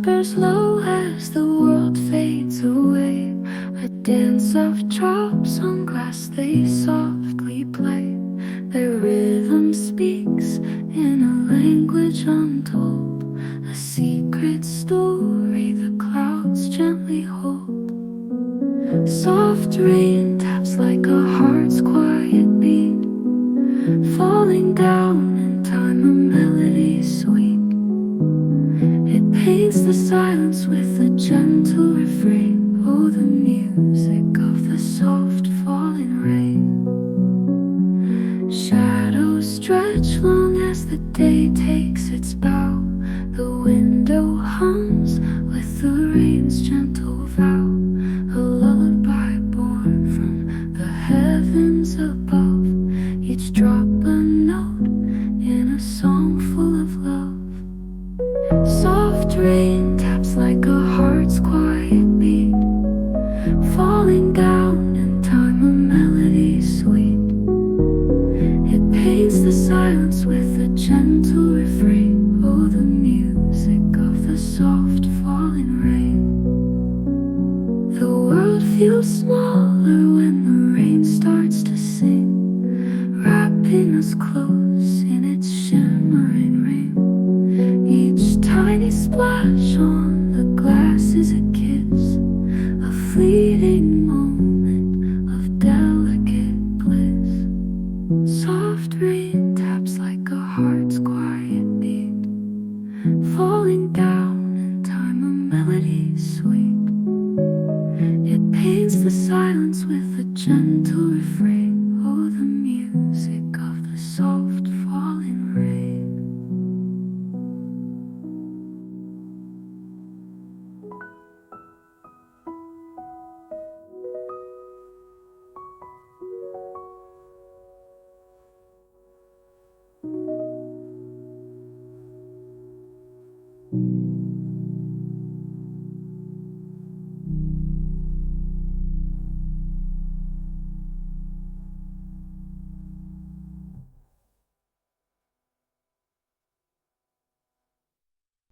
whispers low as the world fades away. A dance of drops on glass, they softly play. Their rhythm speaks in a language untold, a secret story the clouds gently hold. Soft rain taps like a heart's quiet beat, falling down in time, a melody sweet. It paints the silence with a gentle refrain. Oh, the music of the soft falling rain. Shadows stretch long as the day takes its bow. The window hums with the rain's gentle vow, a lullaby born from the heavens above, each drop a note in a song full of love. Soft rain taps like a heart's quiet beat, falling down in time, a melody sweet. It paints the silence with a gentle refrain. Oh, the music of the soft falling rain. The world feels smaller when the rain starts to sing, wrapping us close in its shimmering ring. Each tiny splash on the glass is a kiss, a fleeting moment of delicate bliss. Soft rain